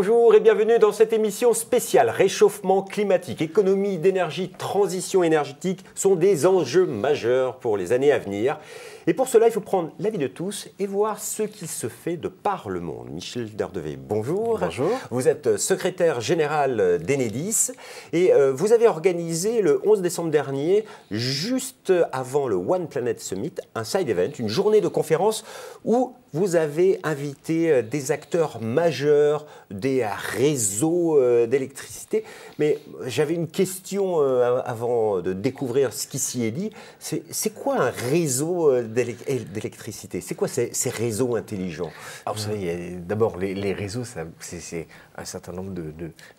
Bonjour et bienvenue dans cette émission spéciale. Réchauffement climatique, économie d'énergie, transition énergétique sont des enjeux majeurs pour les années à venir. Et pour cela, il faut prendre l'avis de tous et voir ce qui se fait de par le monde. Michel Derdevey, bonjour. Bonjour. Vous êtes secrétaire général d'Enedis et vous avez organisé le 11 décembre dernier, juste avant le One Planet Summit, un side event, une journée de conférence où vous avez invité des acteurs majeurs, des réseaux d'électricité. Mais j'avais une question avant de découvrir ce qui s'y est dit. C'est quoi un réseau d'électricité? C'est quoi ces réseaux intelligents? Alors vous savez, d'abord les réseaux, c'est un certain nombre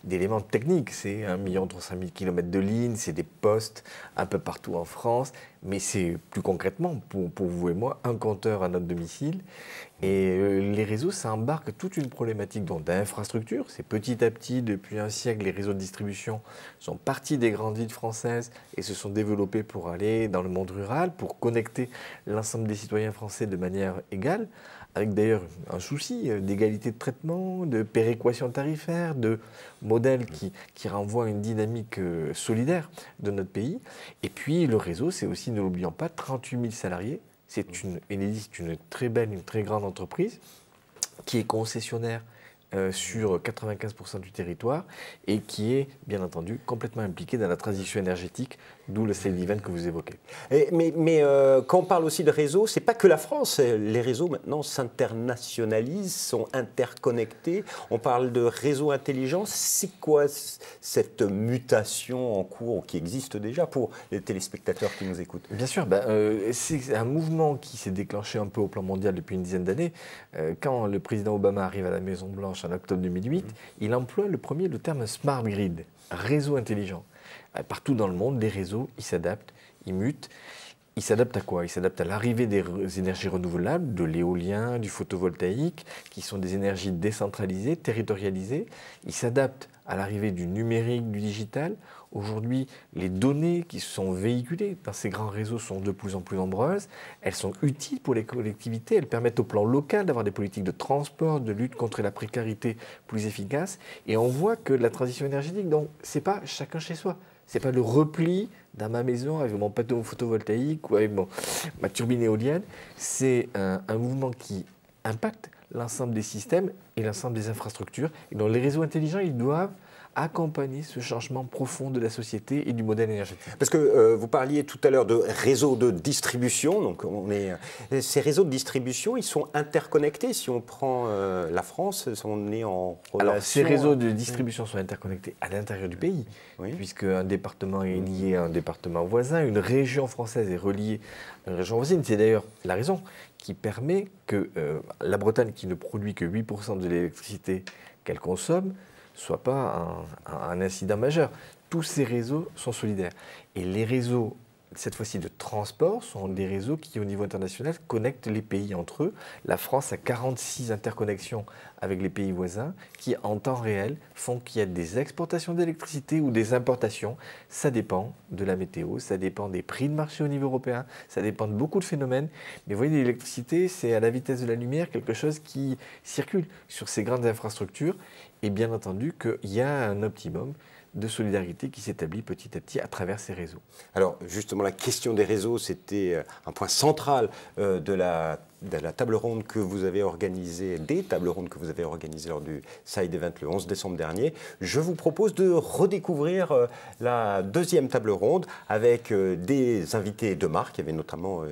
d'éléments techniques. C'est 1 300 000 km de lignes, c'est des postes un peu partout en France. Mais c'est plus concrètement, pour vous et moi, un compteur à notre domicile. Et les réseaux, ça embarque toute une problématique d'infrastructure. C'est petit à petit, depuis un siècle, les réseaux de distribution sont partis des grandes villes françaises et se sont développés pour aller dans le monde rural, pour connecter l'ensemble des citoyens français de manière égale, avec d'ailleurs un souci d'égalité de traitement, de péréquation tarifaire, de modèle qui renvoie à une dynamique solidaire de notre pays. Et puis le réseau, c'est aussi, ne l'oublions pas, 38 000 salariés. Enedis, c'est une très belle, une très grande entreprise qui est concessionnaire sur 95% du territoire et qui est, bien entendu, complètement impliquée dans la transition énergétique, d'où le side event que vous évoquez. Mais quand on parle aussi de réseaux, c'est pas que la France. Les réseaux, maintenant, s'internationalisent, sont interconnectés. On parle de réseaux intelligents. C'est quoi cette mutation en cours qui existe déjà pour les téléspectateurs qui nous écoutent? Bien sûr, c'est un mouvement qui s'est déclenché un peu au plan mondial depuis une dizaine d'années. Quand le président Obama arrive à la Maison-Blanche en octobre 2008, il emploie le terme « smart grid », réseau intelligent. Partout dans le monde, les réseaux, ils s'adaptent, ils mutent. Ils s'adaptent à quoi? Ils s'adaptent à l'arrivée des énergies renouvelables, de l'éolien, du photovoltaïque, qui sont des énergies décentralisées, territorialisées. Ils s'adaptent à l'arrivée du numérique, du digital. Aujourd'hui, les données qui sont véhiculées dans ces grands réseaux sont de plus en plus nombreuses. Elles sont utiles pour les collectivités. Elles permettent au plan local d'avoir des politiques de transport, de lutte contre la précarité plus efficaces. Et on voit que la transition énergétique, donc, ce n'est pas chacun chez soi. Ce n'est pas le repli dans ma maison avec mon panneau photovoltaïque ou avec ma turbine éolienne. C'est un mouvement qui impacte l'ensemble des systèmes et l'ensemble des infrastructures. Et donc les réseaux intelligents, ils doivent accompagner ce changement profond de la société et du modèle énergétique. Parce que vous parliez tout à l'heure de réseaux de distribution. Donc ces réseaux de distribution, ils sont interconnectés. Si on prend la France, on est en relation... Alors, ces réseaux de distribution sont interconnectés à l'intérieur du pays, oui, puisqu'un département est lié à un département voisin, une région française est reliée à une région voisine. C'est d'ailleurs la raison qui permet que la Bretagne, qui ne produit que 8% de l'électricité qu'elle consomme, soit pas un incident majeur. Tous ces réseaux sont solidaires. Et les réseaux, cette fois-ci de transport, sont des réseaux qui, au niveau international, connectent les pays entre eux. La France a 46 interconnexions avec les pays voisins qui, en temps réel, font qu'il y a des exportations d'électricité ou des importations. Ça dépend de la météo, ça dépend des prix de marché au niveau européen, ça dépend de beaucoup de phénomènes. Mais vous voyez, l'électricité, c'est à la vitesse de la lumière quelque chose qui circule sur ces grandes infrastructures. Et bien entendu qu'il y a un optimum de solidarité qui s'établit petit à petit à travers ces réseaux. Alors justement, la question des réseaux, c'était un point central de la table ronde que vous avez organisée, des tables rondes que vous avez organisées lors du Side Event le 11 décembre dernier. Je vous propose de redécouvrir la deuxième table ronde avec des invités de marque. Il y avait notamment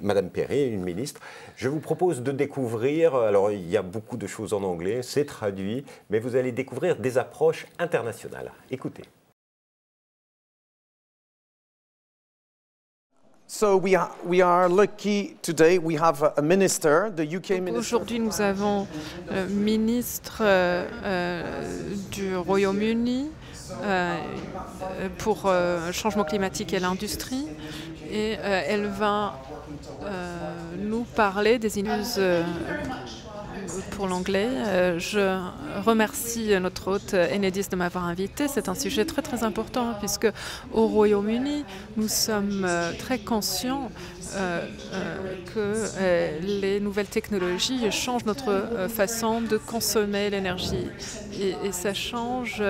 Madame Perry, une ministre. Je vous propose de découvrir, alors il y a beaucoup de choses en anglais, c'est traduit, mais vous allez découvrir des approches internationales. Écoutez. So we are lucky today. We have a minister, the UK minister. Aujourd'hui, nous avons le ministre du Royaume-Uni pour le changement climatique et l'industrie, et elle va nous parler des news pour l'anglais. Je remercie notre hôte Enedis de m'avoir invité. C'est un sujet très très important puisque au Royaume-Uni, nous sommes très conscients que les nouvelles technologies changent notre façon de consommer l'énergie. Et ça change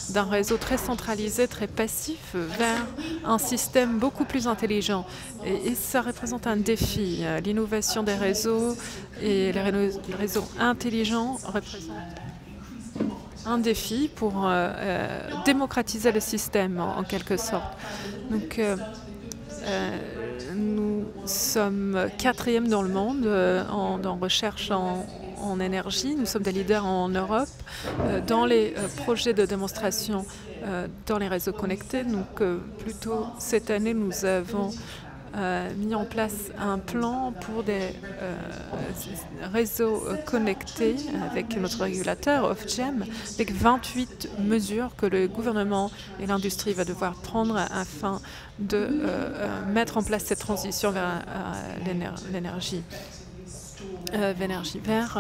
d'un réseau très centralisé, très passif, vers un système beaucoup plus intelligent. Et ça représente un défi. L'innovation des réseaux et les réseaux intelligents représentent un défi pour démocratiser le système en quelque sorte. Donc, nous sommes 4e dans le monde en recherche en énergie. Nous sommes des leaders en Europe dans les projets de démonstration dans les réseaux connectés. Donc, plus tôt cette année, nous avons mis en place un plan pour des réseaux connectés avec notre régulateur Ofgem, avec 28 mesures que le gouvernement et l'industrie vont devoir prendre afin de mettre en place cette transition vers l'énergie verte,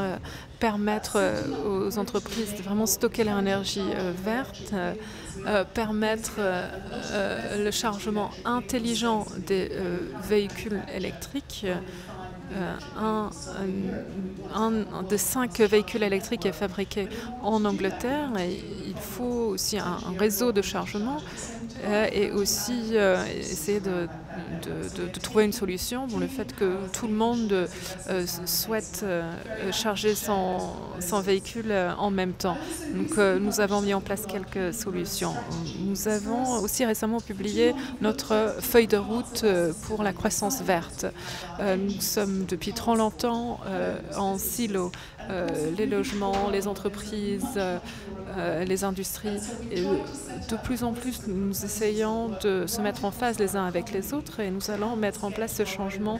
permettre aux entreprises de vraiment stocker leur énergie verte, permettre le chargement intelligent des véhicules électriques. Un des 5 véhicules électriques est fabriqué en Angleterre et il faut aussi un réseau de chargement et aussi essayer de trouver une solution pour le fait que tout le monde souhaite charger son véhicule en même temps. Donc nous avons mis en place quelques solutions. Nous avons aussi récemment publié notre feuille de route pour la croissance verte. Nous sommes depuis trop longtemps en silo. Les logements, les entreprises, les industries. Et de plus en plus, nous essayons de se mettre en phase les uns avec les autres et nous allons mettre en place ce changement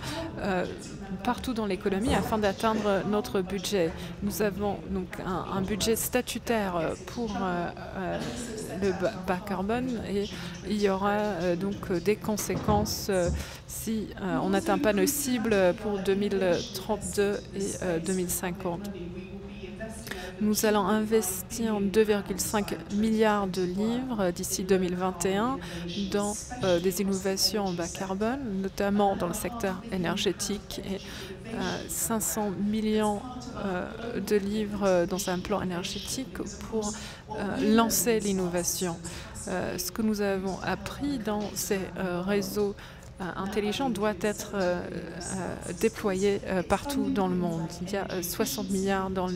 partout dans l'économie afin d'atteindre notre budget. Nous avons donc un budget statutaire pour le bas carbone et il y aura donc des conséquences si on n'atteint pas nos cibles pour 2032 et 2050. Nous allons investir 2,5 milliards de livres d'ici 2021 dans des innovations bas carbone, notamment dans le secteur énergétique et 500 millions de livres dans un plan énergétique pour lancer l'innovation. Ce que nous avons appris dans ces réseaux intelligent doit être déployé partout dans le monde. Il y a 60 milliards dans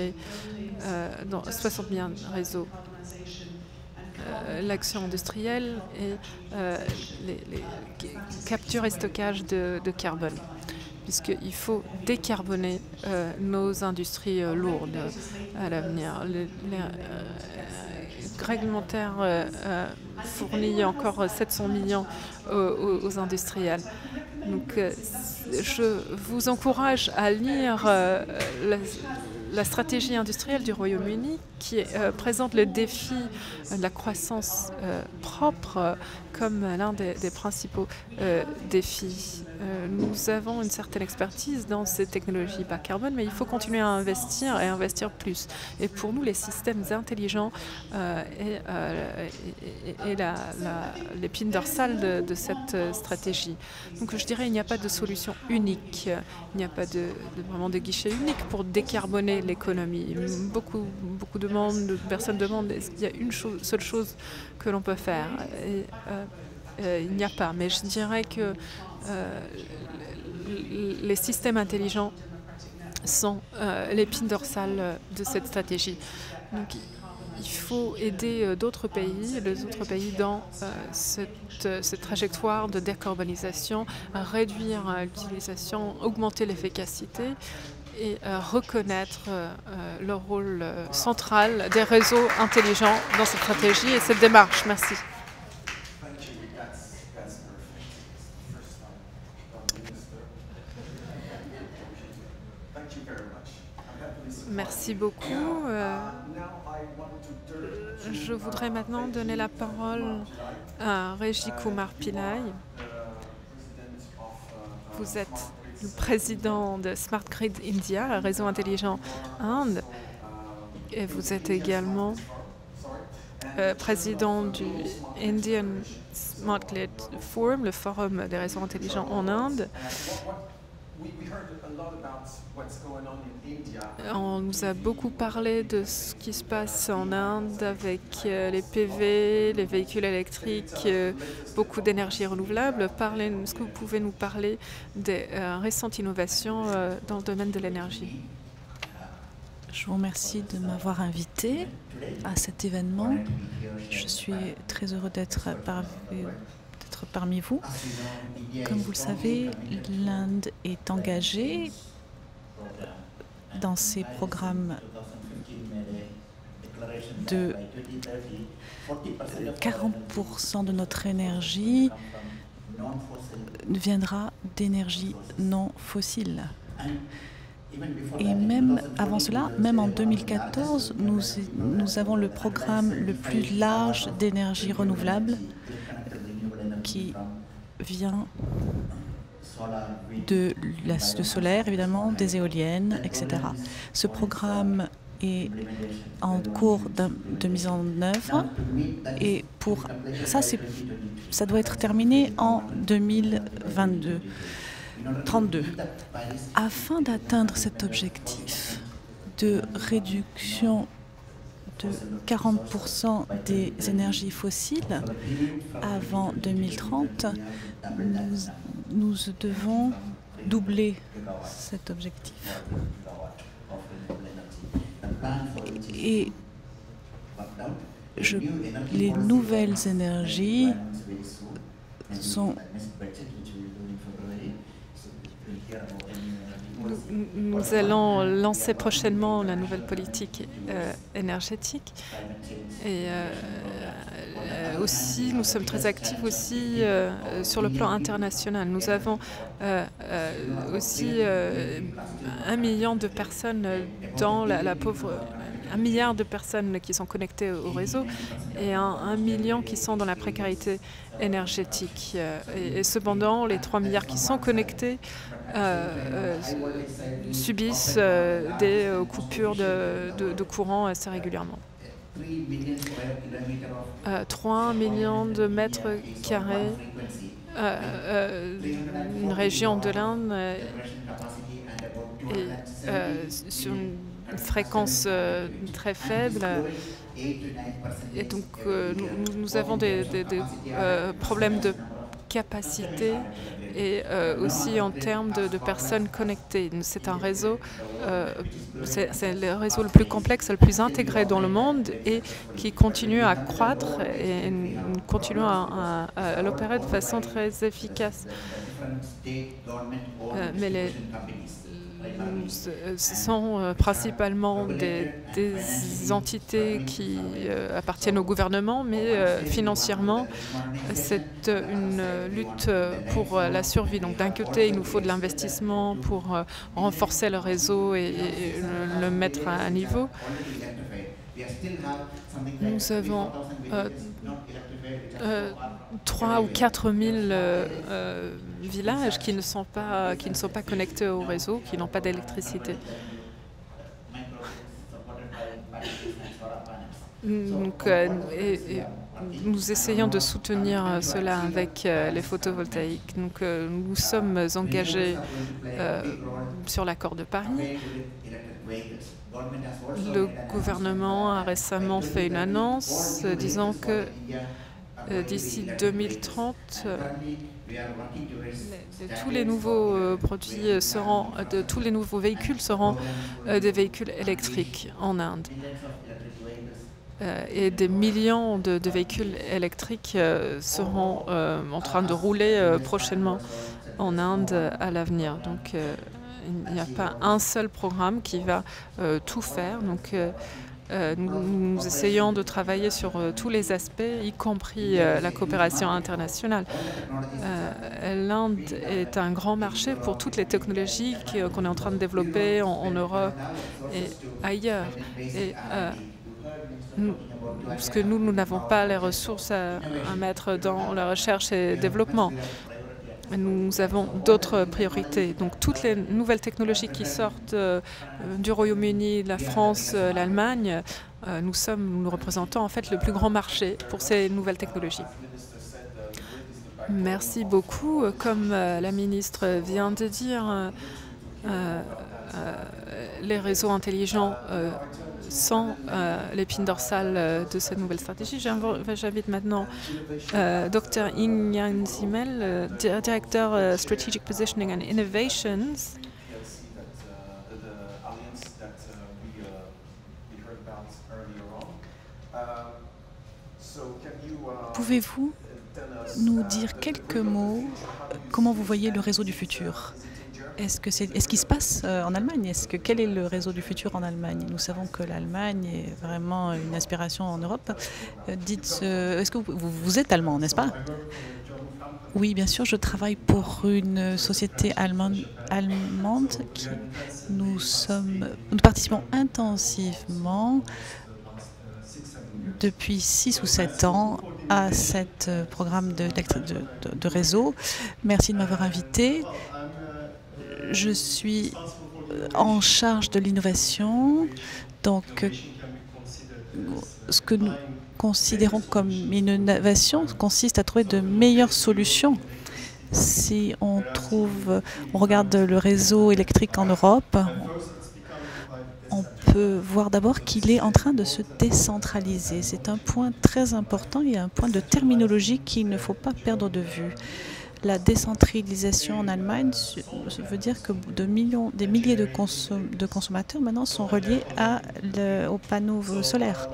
60 milliards de réseaux. L'action industrielle et les captures et stockage de carbone, puisqu'il faut décarboner nos industries lourdes à l'avenir. Les réglementaire fournit encore 700 millions aux industriels. Donc, je vous encourage à lire la stratégie industrielle du Royaume-Uni qui présente le défi de la croissance propre comme l'un des principaux défis. Nous avons une certaine expertise dans ces technologies bas carbone, mais il faut continuer à investir et investir plus. Et pour nous, les systèmes intelligents et l'épine dorsale de cette stratégie. Donc je dirais qu'il n'y a pas de solution unique, il n'y a pas vraiment de guichet unique pour décarboner l'économie. Beaucoup de personnes demandent est-ce qu'il y a une seule chose que l'on peut faire. Et, il n'y a pas, mais je dirais que les systèmes intelligents sont l'épine dorsale de cette stratégie. Donc, il faut aider d'autres pays, les autres pays dans cette trajectoire de décarbonisation, réduire l'utilisation, augmenter l'efficacité et reconnaître le rôle central des réseaux intelligents dans cette stratégie et cette démarche. Merci. Merci beaucoup. Je voudrais maintenant donner la parole à Régis Kumar Pillai. Vous êtes le président de Smart Grid India, réseau intelligent Inde, et vous êtes également président du Indian Smart Grid Forum, le forum des réseaux intelligents en Inde. On nous a beaucoup parlé de ce qui se passe en Inde avec les PV, les véhicules électriques, beaucoup d'énergie renouvelable. Est-ce que vous pouvez nous parler des récentes innovations dans le domaine de l'énergie? Je vous remercie de m'avoir invité à cet événement. Je suis très heureux d'être parmi vous. Comme vous le savez, l'Inde est engagée dans ces programmes de 40% de notre énergie viendra d'énergie non fossile. Et même avant cela, même en 2014, nous avons le programme le plus large d'énergie renouvelable qui vient de solaire, évidemment, des éoliennes, etc. Ce programme est en cours de mise en œuvre et pour ça, ça doit être terminé en 2032. Afin d'atteindre cet objectif de réduction de 40% des énergies fossiles avant 2030, nous devons doubler cet objectif. Et les nouvelles énergies sont... Nous allons lancer prochainement la nouvelle politique énergétique et aussi nous sommes très actifs aussi sur le plan international. Nous avons aussi 1 million de personnes dans la pauvre... 1 milliard de personnes qui sont connectées au réseau et 1 million qui sont dans la précarité énergétique. Et cependant, les 3 milliards qui sont connectés subissent des coupures de courant assez régulièrement. 3 millions de mètres carrés, une région de l'Inde sur une fréquence très faible. Et donc nous avons des problèmes de capacité et aussi en termes de personnes connectées. C'est un réseau, c'est le réseau le plus complexe, le plus intégré dans le monde et qui continue à croître et nous continuons à l'opérer de façon très efficace. Mais ce sont principalement des entités qui appartiennent au gouvernement, mais financièrement, c'est une lutte pour la survie. Donc d'un côté, il nous faut de l'investissement pour renforcer le réseau et le mettre à niveau. Nous avons 3 ou 4 000 villages qui ne sont pas connectés au réseau, qui n'ont pas d'électricité. Donc, nous essayons de soutenir cela avec les photovoltaïques. Donc, nous sommes engagés sur l'accord de Paris. Le gouvernement a récemment fait une annonce disant que d'ici 2030, tous les nouveaux produits tous les nouveaux véhicules seront des véhicules électriques en Inde. Et des millions de véhicules électriques seront en train de rouler prochainement en Inde à l'avenir. Donc, il n'y a pas un seul programme qui va tout faire. Donc, nous essayons de travailler sur tous les aspects, y compris la coopération internationale. L'Inde est un grand marché pour toutes les technologies qu'on est en train de développer en Europe et ailleurs. Et, parce que nous n'avons pas les ressources à mettre dans la recherche et développement. Nous avons d'autres priorités. Donc toutes les nouvelles technologies qui sortent du Royaume-Uni, de la France, l'Allemagne, nous représentons en fait le plus grand marché pour ces nouvelles technologies. Merci beaucoup. Comme la ministre vient de dire, les réseaux intelligents sont l'épine dorsale de cette nouvelle stratégie. J'invite maintenant Dr. Ing-Yang Zimel, directeur Strategic Positioning and Innovations. Pouvez-vous nous dire quelques mots, comment vous voyez le réseau du futur? Est-ce qu'il se passe en Allemagne? Quel est le réseau du futur en Allemagne? Nous savons que l'Allemagne est vraiment une inspiration en Europe. Est-ce que vous êtes allemand, n'est-ce pas? Oui, bien sûr, je travaille pour une société allemande qui nous participons intensivement depuis 6 ou 7 ans à ce programme de réseau. Merci de m'avoir invité. Je suis en charge de l'innovation. Donc, ce que nous considérons comme une innovation consiste à trouver de meilleures solutions. Si on regarde le réseau électrique en Europe, on peut voir d'abord qu'il est en train de se décentraliser. C'est un point très important et un point de terminologie qu'il ne faut pas perdre de vue. La décentralisation en Allemagne, ça veut dire que des milliers de consommateurs maintenant sont reliés aux panneaux solaires.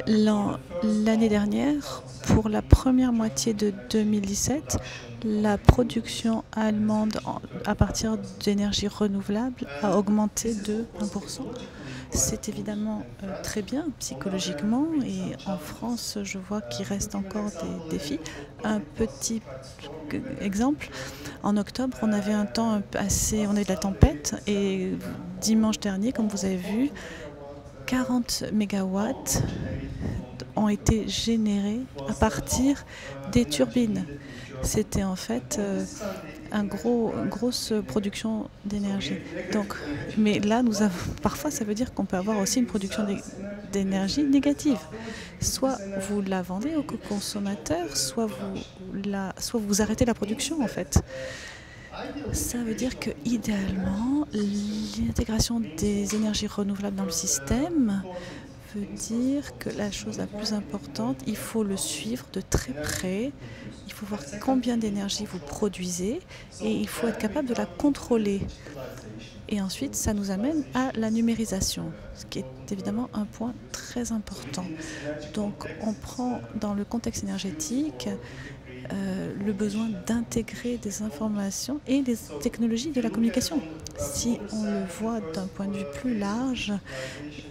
L'année dernière, pour la première moitié de 2017, la production allemande à partir d'énergie renouvelable a augmenté de 1%. C'est évidemment très bien psychologiquement, et en France, je vois qu'il reste encore des défis. Un petit exemple, en octobre, on avait un temps on a eu de la tempête, et dimanche dernier, comme vous avez vu, 40 mégawatts ont été générés à partir des turbines. C'était en fait une grosse production d'énergie. Mais là, parfois, ça veut dire qu'on peut avoir aussi une production d'énergie négative. Soit vous la vendez aux consommateurs, soit vous arrêtez la production, en fait. Ça veut dire que, idéalement, l'intégration des énergies renouvelables dans le système veut dire que la chose la plus importante, il faut le suivre de très près, il faut voir combien d'énergie vous produisez et il faut être capable de la contrôler. Et ensuite, ça nous amène à la numérisation, ce qui est évidemment un point très important. Donc, on prend dans le contexte énergétique le besoin d'intégrer des informations et des technologies de la communication. Si on le voit d'un point de vue plus large,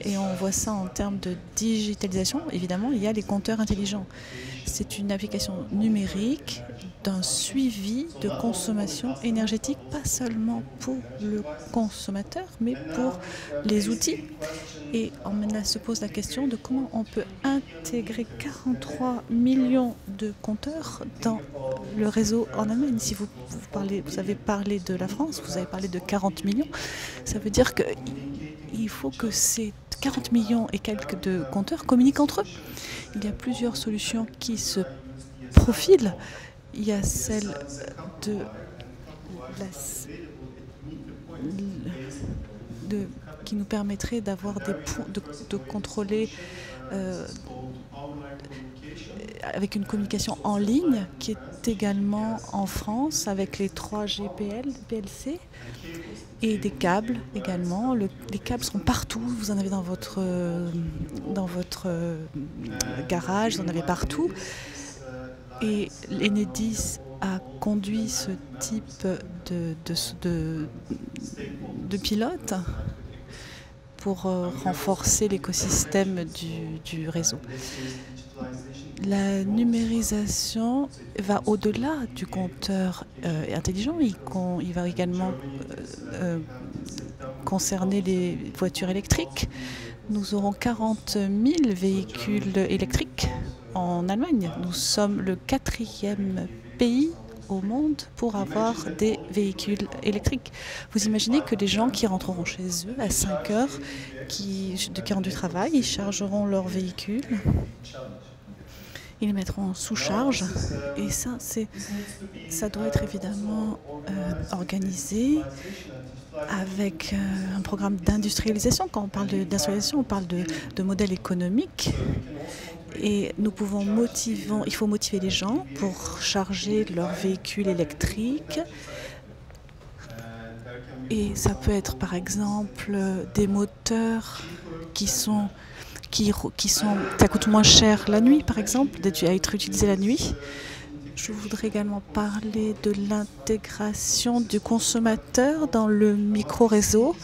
et on voit ça en termes de digitalisation, évidemment, il y a les compteurs intelligents. C'est une application numérique d'un suivi de consommation énergétique, pas seulement pour le consommateur, mais pour les outils. Et là se pose la question de comment on peut intégrer 43 millions de compteurs dans le réseau en Allemagne. Si vous avez parlé de la France, vous avez parlé de 40 millions, ça veut dire qu'il faut que ces 40 millions et quelques de compteurs communiquent entre eux. Il y a plusieurs solutions qui se profilent. Il y a celle qui nous permettrait d'avoir des points, de contrôler avec une communication en ligne, qui est également en France avec les 3G PLC et des câbles également. Les câbles sont partout, vous en avez dans votre garage, vous en avez partout. Et l'Enedis a conduit ce type de pilote pour renforcer l'écosystème du réseau. La numérisation va au-delà du compteur intelligent. Il va également concerner les voitures électriques. Nous aurons 40 000 véhicules électriques en Allemagne. Nous sommes le 4e pays au monde pour avoir des véhicules électriques. Vous imaginez que les gens qui rentreront chez eux à 5 heures, qui rentrent du travail, ils chargeront leur véhicule, ils les mettront sous charge, et ça doit être évidemment organisé avec un programme d'industrialisation. Quand on parle d'industrialisation, on parle de modèle économique. Et il faut motiver les gens pour charger leur véhicule électrique. Et ça peut être par exemple des moteurs ça coûte moins cher la nuit par exemple, à être utilisé la nuit. Je voudrais également parler de l'intégration du consommateur dans le micro-réseau.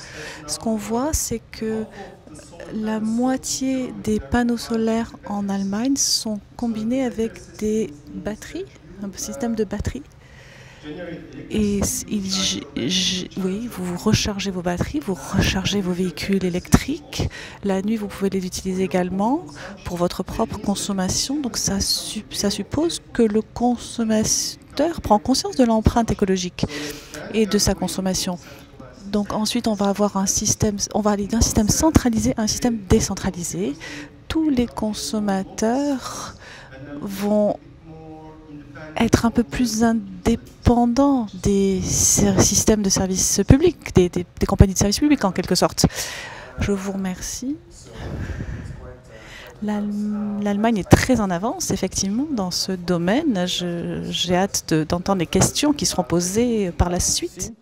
Ce qu'on voit, c'est que la moitié des panneaux solaires en Allemagne sont combinés avec des batteries, un système de batterie. Et oui, vous rechargez vos batteries, vous rechargez vos véhicules électriques. La nuit, vous pouvez les utiliser également pour votre propre consommation. Donc ça suppose que le consommateur prend conscience de l'empreinte écologique et de sa consommation. Donc ensuite, on va aller d'un système centralisé à un système décentralisé. Tous les consommateurs vont être un peu plus indépendants des systèmes de services publics, des compagnies de services publics en quelque sorte. Je vous remercie. L'Allemagne est très en avance, effectivement, dans ce domaine. J'ai hâte d'entendre les questions qui seront posées par la suite.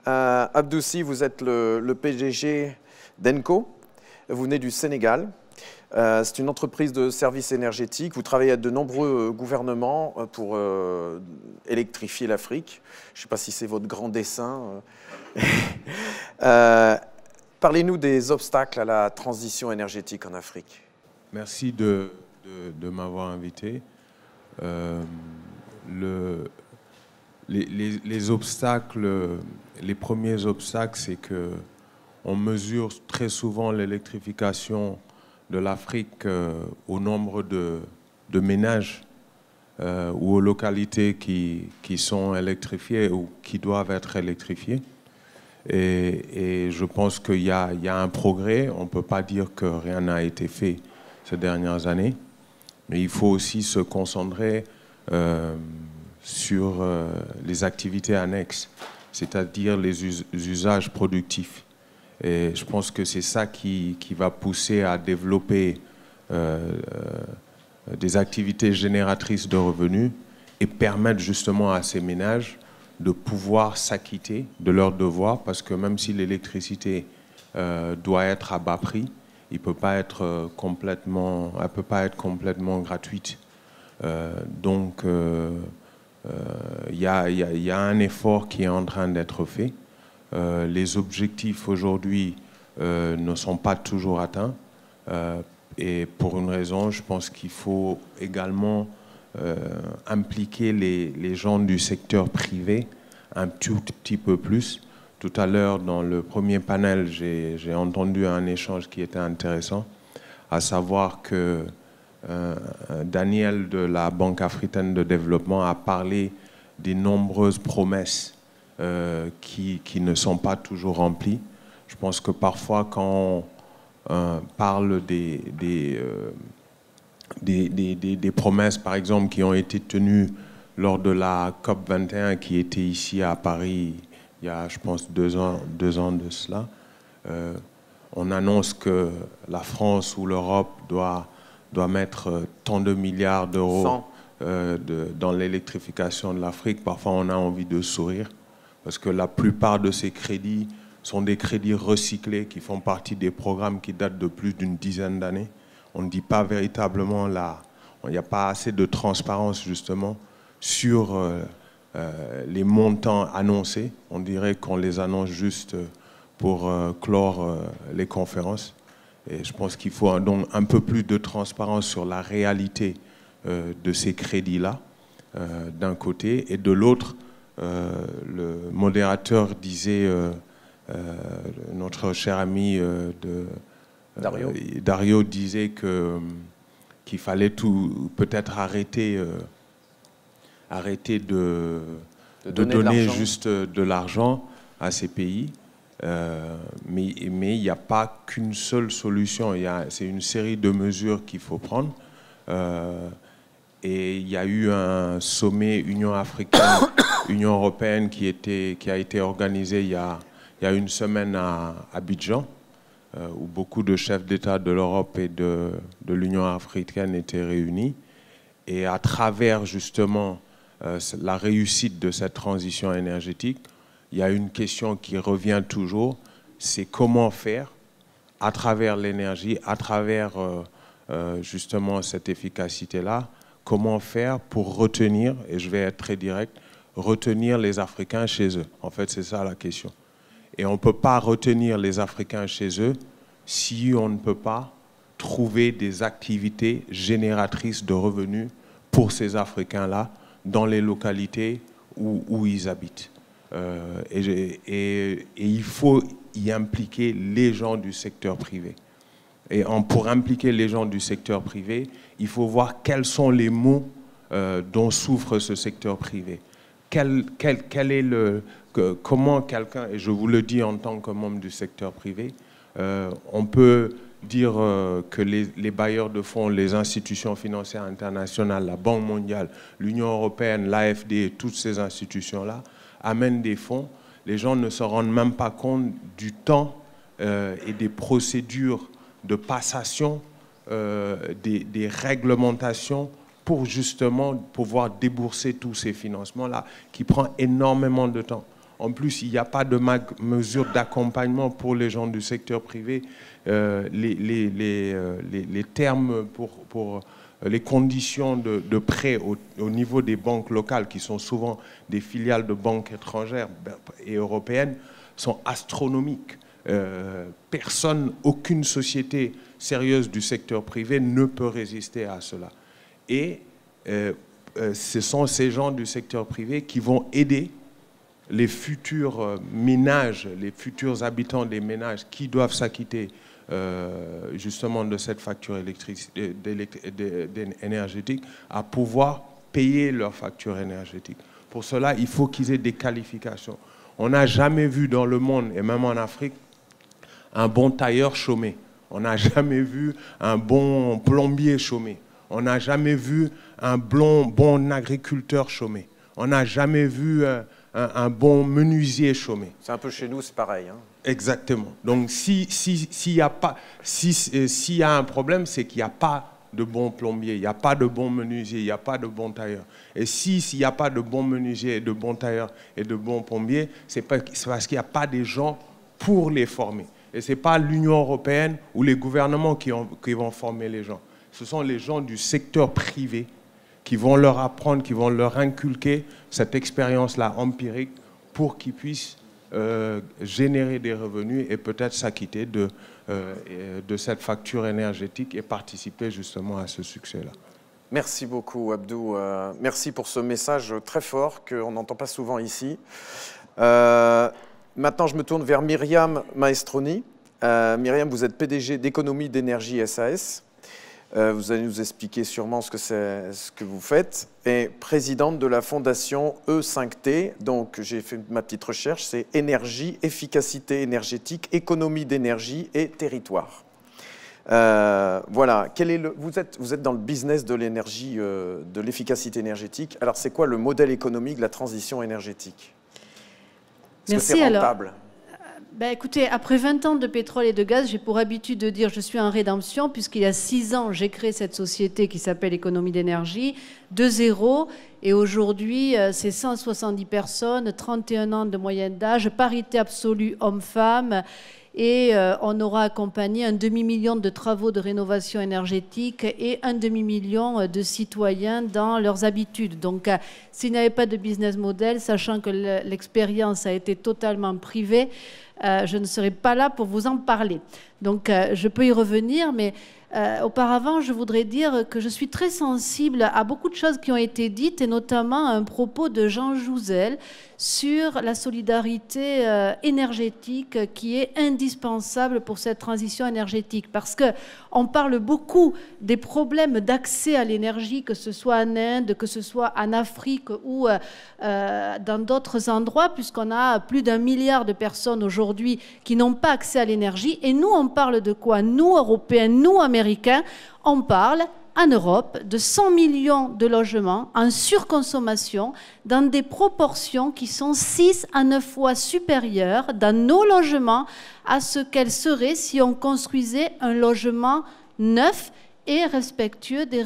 Abdoussi, vous êtes le PDG d'Enco. Vous venez du Sénégal. C'est une entreprise de services énergétiques. Vous travaillez avec de nombreux gouvernements pour électrifier l'Afrique. Je ne sais pas si c'est votre grand dessein. Parlez-nous des obstacles à la transition énergétique en Afrique. Merci de m'avoir invité. Les obstacles, les premiers obstacles, c'est qu'on mesure très souvent l'électrification de l'Afrique au nombre de ménages ou aux localités qui sont électrifiées ou qui doivent être électrifiées. Et je pense qu'il y a un progrès. On ne peut pas dire que rien n'a été fait ces dernières années. Mais il faut aussi se concentrer sur les activités annexes, c'est-à-dire les usages productifs. Et je pense que c'est ça qui va pousser à développer des activités génératrices de revenus et permettre justement à ces ménages de pouvoir s'acquitter de leurs devoirs, parce que même si l'électricité doit être à bas prix, elle ne peut pas être complètement gratuite. Donc, il y a un effort qui est en train d'être fait. Les objectifs aujourd'hui ne sont pas toujours atteints. Et pour une raison, je pense qu'il faut également impliquer les gens du secteur privé un tout petit peu plus. Tout à l'heure, dans le premier panel, j'ai entendu un échange qui était intéressant, à savoir que Daniel de la Banque africaine de développement a parlé des nombreuses promesses qui ne sont pas toujours remplies. Je pense que parfois, quand on parle des promesses, par exemple, qui ont été tenues lors de la COP21 qui était ici à Paris il y a, je pense, 2 ans de cela, on annonce que la France ou l'Europe doit mettre tant de milliards d'euros dans l'électrification de l'Afrique. Parfois, on a envie de sourire parce que la plupart de ces crédits sont des crédits recyclés qui font partie des programmes qui datent de plus d'une dizaine d'années. On ne dit pas véritablement il n'y a pas assez de transparence justement sur les montants annoncés. On dirait qu'on les annonce juste pour clore les conférences. Et je pense qu'il faut donc un peu plus de transparence sur la réalité de ces crédits-là, d'un côté. Et de l'autre, le modérateur disait, notre cher ami Dario disait qu'il fallait peut-être arrêter de donner juste de l'argent à ces pays. Mais il n'y a pas qu'une seule solution. C'est une série de mesures qu'il faut prendre. Et il y a eu un sommet Union africaine, Union européenne qui a été organisé il y a une semaine à Abidjan, où beaucoup de chefs d'État de l'Europe et de l'Union africaine étaient réunis. Et à travers justement la réussite de cette transition énergétique, il y a une question qui revient toujours, c'est comment faire à travers l'énergie, à travers justement cette efficacité-là, comment faire pour retenir, et je vais être très direct, retenir les Africains chez eux. En fait, c'est ça la question. Et on ne peut pas retenir les Africains chez eux si on ne peut pas trouver des activités génératrices de revenus pour ces Africains-là dans les localités où ils habitent. Et il faut y impliquer les gens du secteur privé. Et pour impliquer les gens du secteur privé, il faut voir quels sont les maux dont souffre ce secteur privé. Comment quelqu'un, et je vous le dis en tant que membre du secteur privé, on peut dire que les bailleurs de fonds, les institutions financières internationales, la Banque mondiale, l'Union européenne, l'AFD, toutes ces institutions-là amènent des fonds. Les gens ne se rendent même pas compte du temps et des procédures de passation, des réglementations pour justement pouvoir débourser tous ces financements-là, qui prend énormément de temps. En plus, il n'y a pas de mesure d'accompagnement pour les gens du secteur privé. Les termes pour les conditions de prêt au niveau des banques locales, qui sont souvent des filiales de banques étrangères et européennes, sont astronomiques. Aucune société sérieuse du secteur privé ne peut résister à cela. Et ce sont ces gens du secteur privé qui vont aider les futurs ménages, les futurs habitants des ménages qui doivent s'acquitter justement de cette facture énergétique à pouvoir payer leur facture énergétique. Pour cela, il faut qu'ils aient des qualifications. On n'a jamais vu dans le monde, et même en Afrique, un bon tailleur chômé. On n'a jamais vu un bon plombier chômé. On n'a jamais vu un bon agriculteur chômé. On n'a jamais vu un bon menuisier chômé. C'est un peu chez nous, c'est pareil. Hein. Exactement. Donc, s'il y a un problème, c'est qu'il n'y a pas de bons plombiers, il n'y a pas de bons menuisiers, il n'y a pas de bons tailleurs. Et s'il n'y a pas de bons menuisiers, et de bons tailleurs et de bons plombiers, c'est parce qu'il n'y a pas des gens pour les former. Et ce n'est pas l'Union européenne ou les gouvernements qui vont former les gens. Ce sont les gens du secteur privé qui vont leur apprendre, qui vont leur inculquer cette expérience-là empirique pour qu'ils puissent générer des revenus et peut-être s'acquitter de cette facture énergétique et participer justement à ce succès-là. Merci beaucoup, Abdou. Merci pour ce message très fort qu'on n'entend pas souvent ici. Maintenant, je me tourne vers Myriam Maestroni. Myriam, vous êtes PDG d'Économie d'énergie SAS. Vous allez nous expliquer sûrement ce que vous faites. Et présidente de la fondation E5T. Donc, j'ai fait ma petite recherche. C'est énergie, efficacité énergétique, économie d'énergie et territoire. Voilà. Vous êtes dans le business de l'énergie, de l'efficacité énergétique. Alors, c'est quoi le modèle économique de la transition énergétique? Est-ce que c'est rentable? Écoutez, après 20 ans de pétrole et de gaz, j'ai pour habitude de dire je suis en rédemption, puisqu'il y a 6 ans, j'ai créé cette société qui s'appelle Économie d'énergie, de zéro. Et aujourd'hui, c'est 170 personnes, 31 ans de moyenne d'âge, parité absolue homme-femme. Et on aura accompagné un demi-million de travaux de rénovation énergétique et un demi-million de citoyens dans leurs habitudes. Donc, s'il n'y avait pas de business model, sachant que l'expérience a été totalement privée, je ne serai pas là pour vous en parler. Donc, je peux y revenir, mais Auparavant, je voudrais dire que je suis très sensible à beaucoup de choses qui ont été dites, et notamment à un propos de Jean Jouzel sur la solidarité énergétique qui est indispensable pour cette transition énergétique. Parce qu'on parle beaucoup des problèmes d'accès à l'énergie, que ce soit en Inde, que ce soit en Afrique ou dans d'autres endroits, puisqu'on a plus d'1 milliard de personnes aujourd'hui qui n'ont pas accès à l'énergie. Et nous, on parle de quoi? Nous, Européens, nous, Américains, on parle en Europe de 100 millions de logements en surconsommation dans des proportions qui sont 6 à 9 fois supérieures dans nos logements à ce qu'elles seraient si on construisait un logement neuf et respectueux des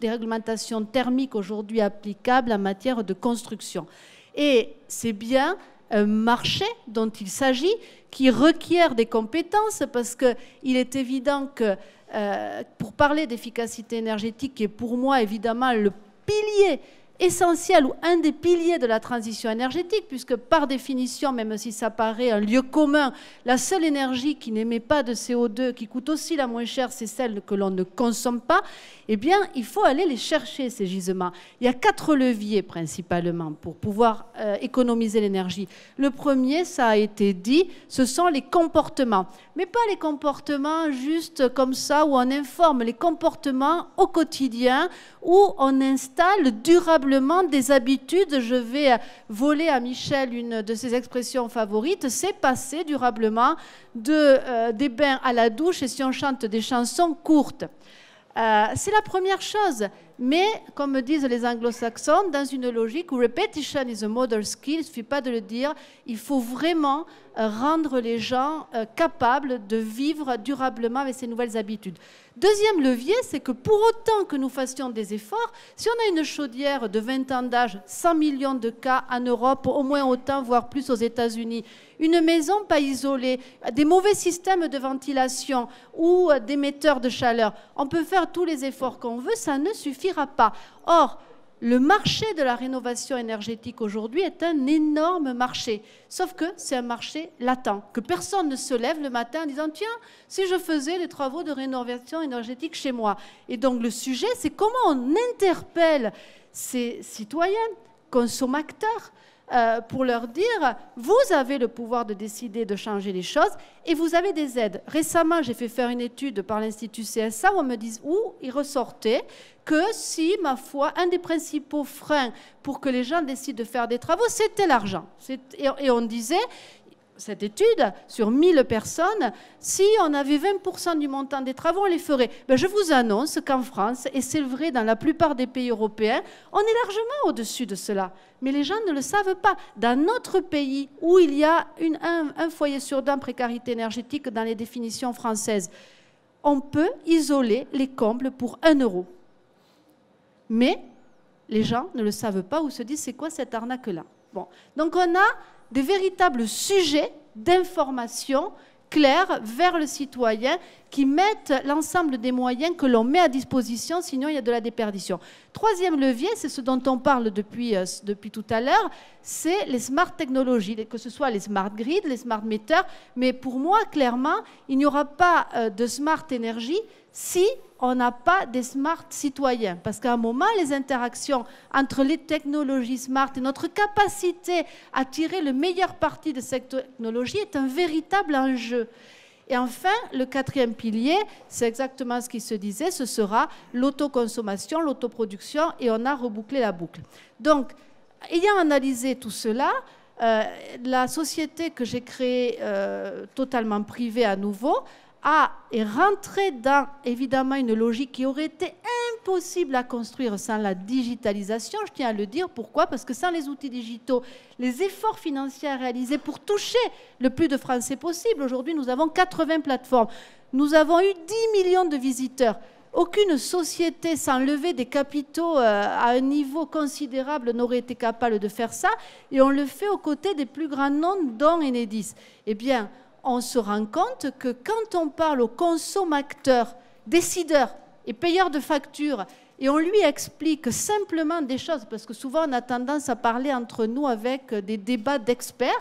réglementations thermiques aujourd'hui applicables en matière de construction. Et c'est bien un marché dont il s'agit qui requiert des compétences, parce qu'il est évident que pour parler d'efficacité énergétique, qui est pour moi évidemment le pilier essentiel ou un des piliers de la transition énergétique, puisque par définition, même si ça paraît un lieu commun, la seule énergie qui n'émet pas de CO2, qui coûte aussi la moins chère, c'est celle que l'on ne consomme pas. Eh bien, il faut aller les chercher, ces gisements. Il y a 4 leviers principalement pour pouvoir économiser l'énergie. Le premier, ça a été dit, ce sont les comportements. Mais pas les comportements juste comme ça, où on informe, les comportements au quotidien, où on installe durablement des habitudes. Je vais voler à Michel une de ses expressions favorites, c'est passer durablement des bains à la douche, et si on chante des chansons courtes. C'est la première chose, mais comme me disent les anglo-saxons, dans une logique où repetition is a mother skill, il ne suffit pas de le dire, il faut vraiment rendre les gens capables de vivre durablement avec ces nouvelles habitudes. Deuxième levier, c'est que pour autant que nous fassions des efforts, si on a une chaudière de 20 ans d'âge, 100 millions de cas en Europe, au moins autant, voire plus aux États-Unis, une maison pas isolée, des mauvais systèmes de ventilation ou d'émetteurs de chaleur, on peut faire tous les efforts qu'on veut, ça ne suffira pas. Or, le marché de la rénovation énergétique aujourd'hui est un énorme marché, sauf que c'est un marché latent, que personne ne se lève le matin en disant « Tiens, si je faisais les travaux de rénovation énergétique chez moi ». Et donc le sujet, c'est comment on interpelle ces citoyens, consommateurs, pour leur dire « Vous avez le pouvoir de décider de changer les choses et vous avez des aides ». Récemment, j'ai fait faire une étude par l'Institut CSA où il ressortait que si, ma foi, un des principaux freins pour que les gens décident de faire des travaux, c'était l'argent. Et on disait, cette étude, sur 1000 personnes, si on avait 20% du montant des travaux, on les ferait. Ben, je vous annonce qu'en France, et c'est vrai dans la plupart des pays européens, on est largement au-dessus de cela. Mais les gens ne le savent pas. Dans notre pays, où il y a un foyer sur 2 en précarité énergétique dans les définitions françaises, on peut isoler les combles pour 1 euro. Mais les gens ne le savent pas ou se disent c'est quoi cette arnaque-là. Bon. Donc on a des véritables sujets d'information clairs vers le citoyen qui mettent l'ensemble des moyens que l'on met à disposition, sinon il y a de la déperdition. Troisième levier, c'est ce dont on parle depuis tout à l'heure, c'est les smart technologies, que ce soit les smart grids, les smart meters, mais pour moi, clairement, il n'y aura pas de smart énergie si on n'a pas des smart citoyens. Parce qu'à un moment, les interactions entre les technologies smart et notre capacité à tirer le meilleur parti de cette technologie est un véritable enjeu. Et enfin, le 4e pilier, c'est exactement ce qui se disait, ce sera l'autoconsommation, l'autoproduction, et on a rebouclé la boucle. Donc, ayant analysé tout cela, la société que j'ai créée, totalement privée à nouveau, est rentrée dans, évidemment, une logique qui aurait été impossible à construire sans la digitalisation. Je tiens à le dire. Pourquoi? Parce que sans les outils digitaux, les efforts financiers à réaliser pour toucher le plus de Français possible. Aujourd'hui, nous avons 80 plateformes. Nous avons eu 10 millions de visiteurs. Aucune société sans lever des capitaux à un niveau considérable n'aurait été capable de faire ça. Et on le fait aux côtés des plus grands noms, dont Enedis. Eh bien, on se rend compte que quand on parle aux consommateurs, décideurs et payeurs de factures, et on lui explique simplement des choses, parce que souvent on a tendance à parler entre nous avec des débats d'experts,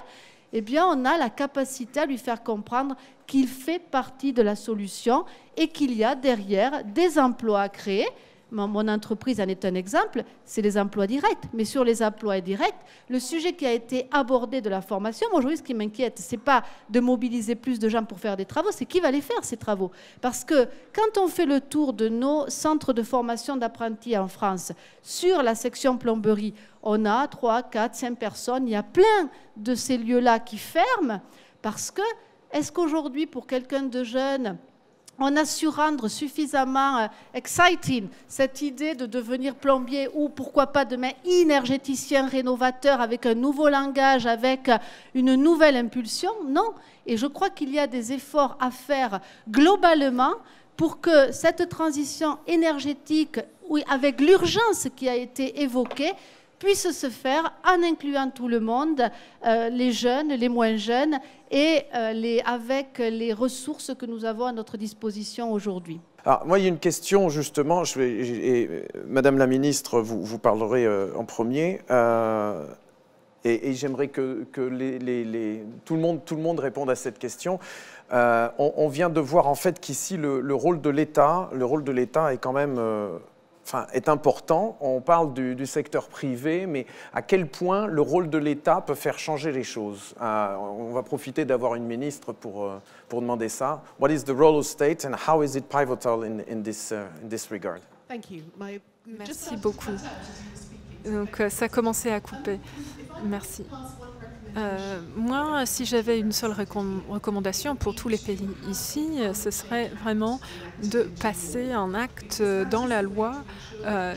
eh bien, on a la capacité à lui faire comprendre qu'il fait partie de la solution et qu'il y a derrière des emplois à créer. Mon entreprise en est un exemple, c'est les emplois directs. Mais sur les emplois indirects, le sujet qui a été abordé de la formation, moi aujourd'hui ce qui m'inquiète, ce n'est pas de mobiliser plus de gens pour faire des travaux, c'est qui va les faire ces travaux. Parce que quand on fait le tour de nos centres de formation d'apprentis en France, sur la section plomberie, on a 3, 4, 5 personnes, il y a plein de ces lieux-là qui ferment, parce que, est-ce qu'aujourd'hui pour quelqu'un de jeune, on a su rendre suffisamment exciting cette idée de devenir plombier ou pourquoi pas demain énergéticien rénovateur avec un nouveau langage, avec une nouvelle impulsion? Non. Et je crois qu'il y a des efforts à faire globalement pour que cette transition énergétique, oui, avec l'urgence qui a été évoquée, puisse se faire en incluant tout le monde, les jeunes, les moins jeunes, et avec les ressources que nous avons à notre disposition aujourd'hui. Alors, moi, il y a une question, justement, Madame la Ministre, vous parlerez en premier, et j'aimerais que tout le monde réponde à cette question. On vient de voir, en fait, qu'ici, le rôle de l'État est quand même... est important. On parle du secteur privé, mais à quel point le rôle de l'État peut faire changer les choses? On va profiter d'avoir une ministre pour demander ça. What is the role of state and how is it pivotal in this regard? Thank you. Merci beaucoup. Donc ça a commencé à couper. Merci. Moi, si j'avais une seule recommandation pour tous les pays ici, ce serait vraiment de passer en acte dans la loi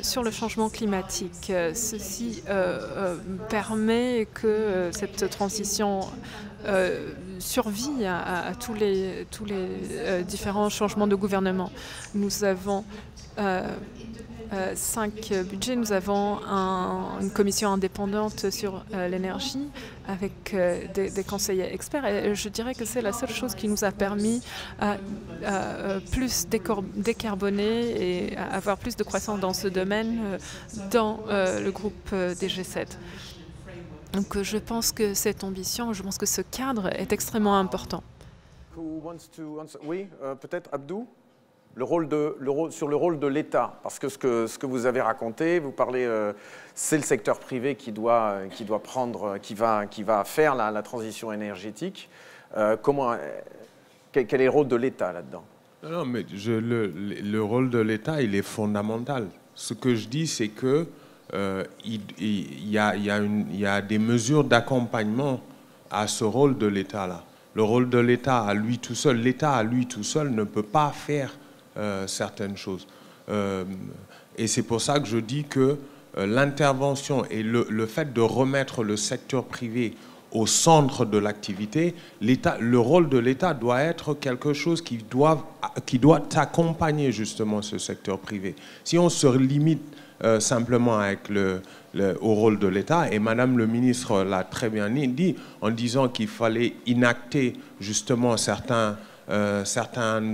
sur le changement climatique. Ceci permet que cette transition survit à tous les différents changements de gouvernement. Nous avons 5 budgets. Nous avons une commission indépendante sur l'énergie avec des conseillers experts. Et je dirais que c'est la seule chose qui nous a permis à plus décarboner et à avoir plus de croissance dans ce domaine dans le groupe des G7. Donc je pense que cette ambition, je pense que ce cadre est extrêmement important. Oui, peut-être Abdou? Sur le rôle de l'État, parce que ce que vous avez raconté, vous parlez, c'est le secteur privé qui va faire la transition énergétique. Quel est le rôle de l'État là-dedans? Non, mais le rôle de l'État, il est fondamental. Ce que je dis, c'est que il y a des mesures d'accompagnement à ce rôle de l'État-là. Le rôle de l'État à lui tout seul, l'État à lui tout seul ne peut pas faire certaines choses. Et c'est pour ça que je dis que l'intervention et le fait de remettre le secteur privé au centre de l'activité, le rôle de l'État doit être quelque chose qui doit accompagner justement ce secteur privé. Si on se limite simplement avec au rôle de l'État, et Madame le ministre l'a très bien dit, en disant qu'il fallait inacter justement certaines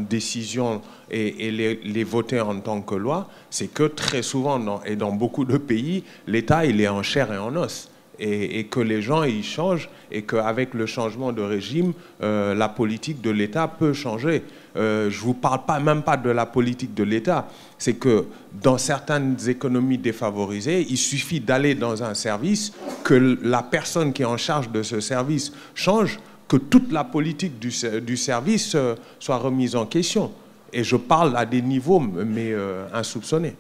décisions et les voter en tant que loi, c'est que très souvent, dans beaucoup de pays, l'État, il est en chair et en os. Et que les gens, ils changent, et qu'avec le changement de régime, la politique de l'État peut changer. Je ne vous parle même pas de la politique de l'État. C'est que dans certaines économies défavorisées, il suffit d'aller dans un service, que la personne qui est en charge de ce service change, que toute la politique du service soit remise en question. Et je parle à des niveaux, mais insoupçonnés.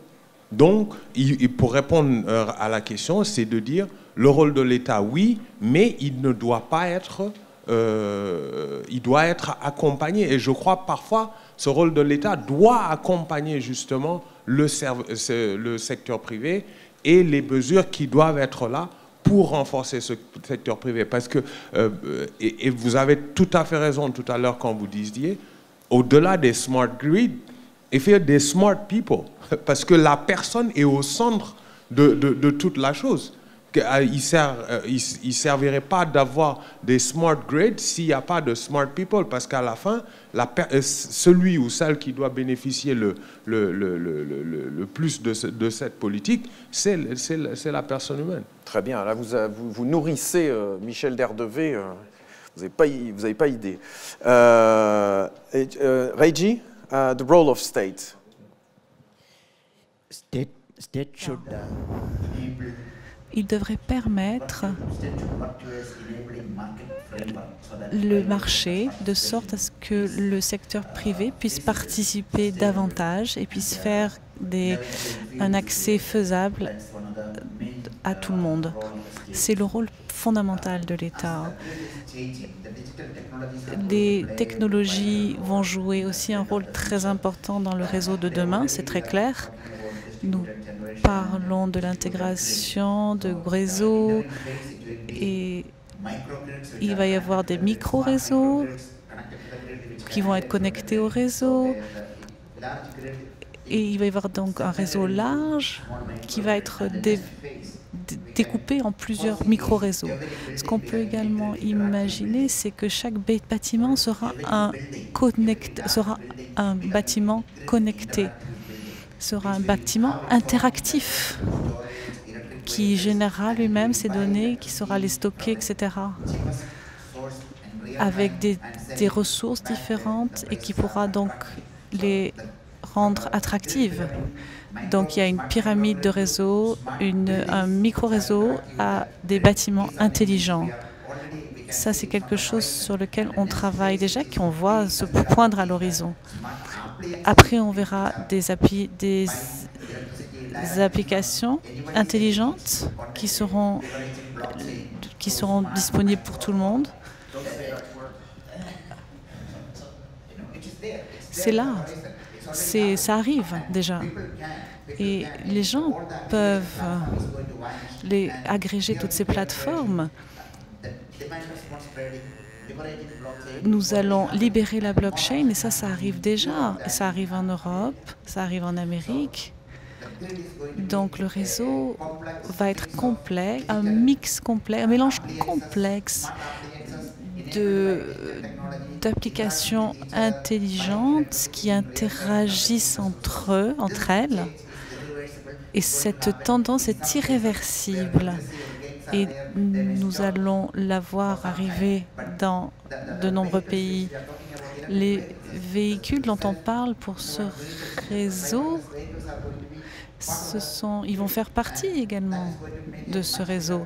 Donc, pour répondre à la question, c'est de dire le rôle de l'État, oui, mais il ne doit pas être... il doit être accompagné. Et je crois parfois, ce rôle de l'État doit accompagner justement le secteur privé et les mesures qui doivent être là pour renforcer ce secteur privé. Parce que, et vous avez tout à fait raison tout à l'heure quand vous disiez, au-delà des smart grids, il faut des smart people. Parce que la personne est au centre de toute la chose. Il ne servirait pas d'avoir des smart grids s'il n'y a pas de smart people, parce qu'à la fin, celui ou celle qui doit bénéficier le plus de cette politique, c'est la personne humaine. Très bien. Là, vous nourrissez Michel Derdevé Vous n'avez pas idée. Reggie, the role of state. Il devrait permettre le marché de sorte à ce que le secteur privé puisse participer davantage et puisse faire un accès faisable à tout le monde. C'est le rôle fondamental de l'État. Les technologies vont jouer aussi un rôle très important dans le réseau de demain, c'est très clair. Nous parlons de l'intégration de réseaux et il va y avoir des micro-réseaux qui vont être connectés au réseau et il va y avoir donc un réseau large qui va être découpé en plusieurs micro-réseaux. Ce qu'on peut également imaginer, c'est que chaque bâtiment sera un bâtiment connecté, sera un bâtiment interactif qui générera lui-même ses données, qui saura les stocker, etc. avec des ressources différentes et qui pourra donc les rendre attractives. Donc il y a une pyramide de réseaux, un micro-réseau à des bâtiments intelligents. Ça, c'est quelque chose sur lequel on travaille déjà, qu'on voit se poindre à l'horizon. Après, on verra des applications intelligentes qui seront disponibles pour tout le monde. C'est là. Ça arrive déjà. Et les gens peuvent agréger toutes ces plateformes. Nous allons libérer la blockchain et ça arrive déjà. Ça arrive en Europe, ça arrive en Amérique. Donc le réseau va être complet, un mix complet, un mélange complexe d'applications intelligentes qui interagissent entre elles. Et cette tendance est irréversible. Et nous allons la voir arriver dans de nombreux pays. Les véhicules dont on parle pour ce réseau, ils vont faire partie également de ce réseau.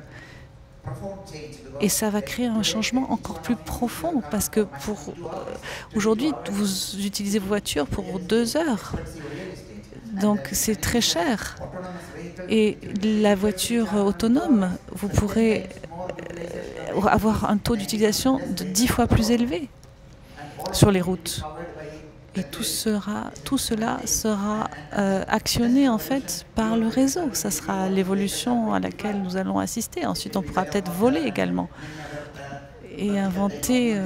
Et ça va créer un changement encore plus profond parce que aujourd'hui, vous utilisez vos voitures pour 2 heures. Donc c'est très cher. Et la voiture autonome, vous pourrez avoir un taux d'utilisation de 10 fois plus élevé sur les routes. Et tout cela sera actionné en fait par le réseau. Ça sera l'évolution à laquelle nous allons assister. Ensuite, on pourra peut-être voler également et inventer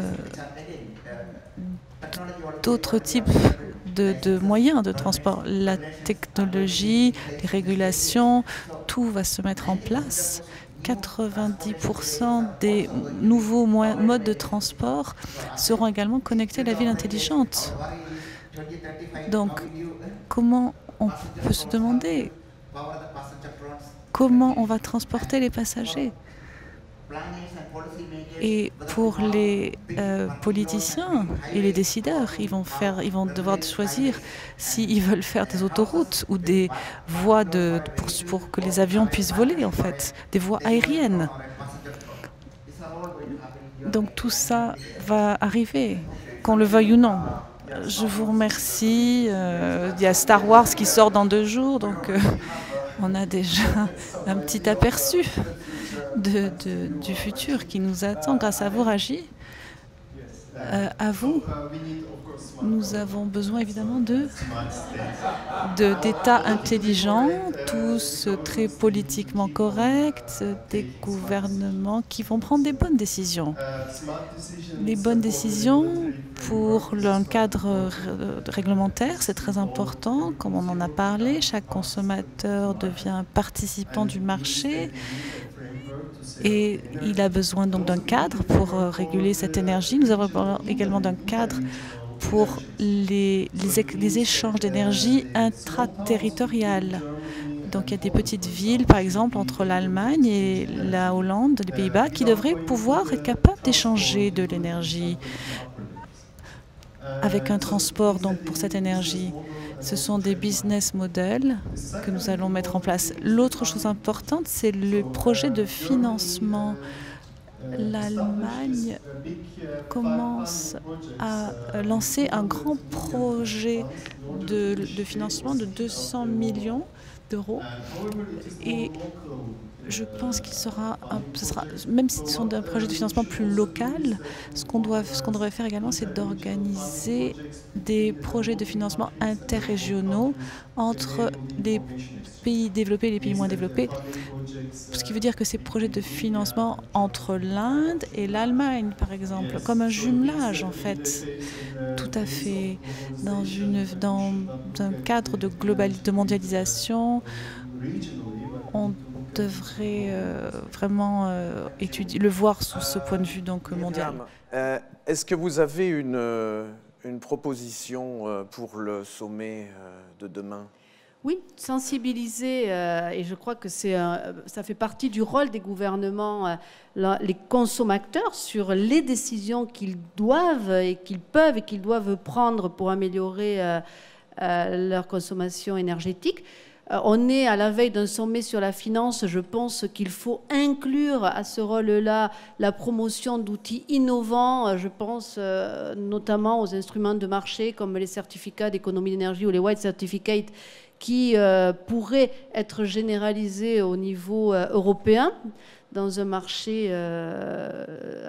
d'autres types de moyens de transport. La technologie, les régulations, tout va se mettre en place. 90% des nouveaux modes de transport seront également connectés à la ville intelligente. Donc, comment on peut se demander comment on va transporter les passagers? Et pour les politiciens et les décideurs, ils vont devoir choisir s'ils veulent faire des autoroutes ou des voies pour que les avions puissent voler, en fait, des voies aériennes. Donc tout ça va arriver, qu'on le veuille ou non. Je vous remercie. Il y a Star Wars qui sort dans 2 jours, donc on a déjà un petit aperçu du futur qui nous attend grâce à vous, Raji. À vous, nous avons besoin évidemment d'États intelligents, tous très politiquement corrects, des gouvernements qui vont prendre des bonnes décisions. Les bonnes décisions pour un cadre réglementaire, c'est très important, comme on en a parlé. Chaque consommateur devient participant du marché. Et il a besoin donc d'un cadre pour réguler cette énergie. Nous avons également d'un cadre pour les échanges d'énergie intraterritoriales. Donc il y a des petites villes, par exemple, entre l'Allemagne et la Hollande, les Pays-Bas, qui devraient pouvoir être capables d'échanger de l'énergie avec un transport donc, pour cette énergie. Ce sont des business models que nous allons mettre en place. L'autre chose importante, c'est le projet de financement. L'Allemagne commence à lancer un grand projet de financement de 200 millions d'euros. Et je pense qu'il sera, même si ce sont un projet de financement plus local, ce qu'on devrait faire également, c'est d'organiser des projets de financement interrégionaux entre les pays développés et les pays moins développés. Ce qui veut dire que ces projets de financement entre l'Inde et l'Allemagne, par exemple, comme un jumelage en fait, tout à fait, dans un cadre de mondialisation, on devrait vraiment le voir sous ce point de vue donc, mondial. Est-ce que vous avez une proposition pour le sommet de demain ? Oui, sensibiliser, et je crois que ça fait partie du rôle des gouvernements, les consommateurs, sur les décisions qu'ils doivent et qu'ils peuvent et qu'ils doivent prendre pour améliorer leur consommation énergétique. On est à la veille d'un sommet sur la finance. Je pense qu'il faut inclure à ce rôle-là la promotion d'outils innovants. Je pense notamment aux instruments de marché comme les certificats d'économie d'énergie ou les white certificates qui pourraient être généralisés au niveau européen dans un marché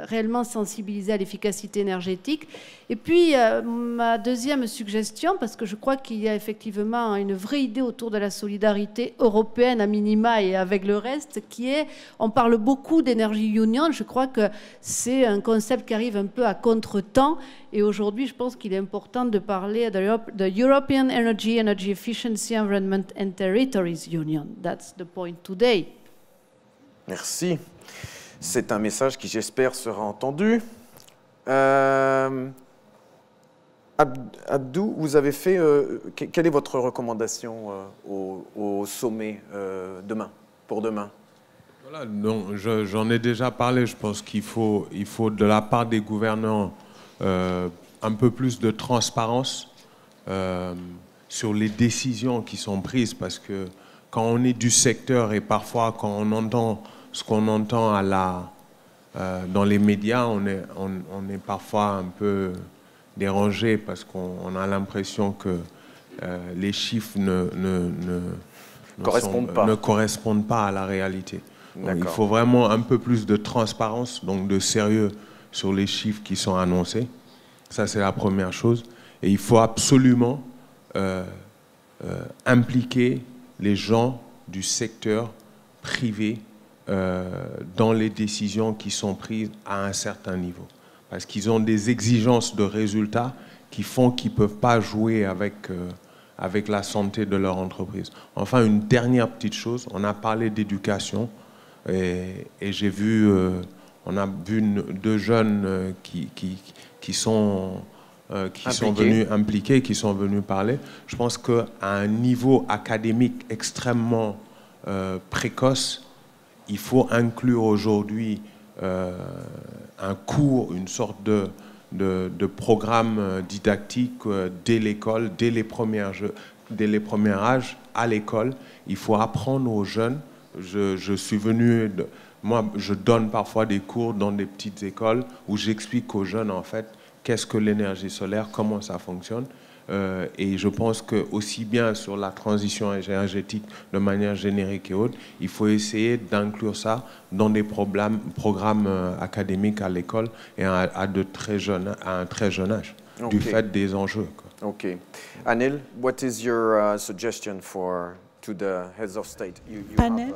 réellement sensibilisé à l'efficacité énergétique. Et puis, ma deuxième suggestion, parce que je crois qu'il y a effectivement une vraie idée autour de la solidarité européenne à minima et avec le reste, qui est, on parle beaucoup d'énergie union, je crois que c'est un concept qui arrive un peu à contre-temps, et aujourd'hui, je pense qu'il est important de parler de European Energy Efficiency, Environment and Territories Union. That's the point today. Merci. C'est un message qui, j'espère, sera entendu. Abdou, vous avez fait... quelle est votre recommandation au sommet pour demain? Voilà, j'en ai déjà parlé. Je pense qu'il faut de la part des gouvernants un peu plus de transparence sur les décisions qui sont prises, parce que quand on est du secteur et parfois quand on entend ce qu'on entend dans les médias, on est parfois un peu dérangé parce qu'on a l'impression que les chiffres ne correspondent pas à la réalité. Donc, il faut vraiment un peu plus de transparence, donc de sérieux sur les chiffres qui sont annoncés. Ça, c'est la première chose. Et il faut absolument impliquer les gens du secteur privé dans les décisions qui sont prises à un certain niveau. Parce qu'ils ont des exigences de résultats qui font qu'ils ne peuvent pas jouer avec la santé de leur entreprise. Enfin, une dernière petite chose, on a parlé d'éducation et j'ai vu, on a vu deux jeunes qui sont venus impliqués, qui sont venus parler. Je pense qu'à un niveau académique extrêmement précoce, il faut inclure aujourd'hui un cours, une sorte de programme didactique dès l'école, dès les premiers âges à l'école. Il faut apprendre aux jeunes. Je suis venu, moi je donne parfois des cours dans des petites écoles où j'explique aux jeunes en fait qu'est-ce que l'énergie solaire, comment ça fonctionne. Et je pense que aussi bien sur la transition énergétique de manière générique et autres, il faut essayer d'inclure ça dans des programmes académiques à l'école et à un très jeune âge, du fait des enjeux. Ok. Anil, what is your suggestion to the heads of state? Panel,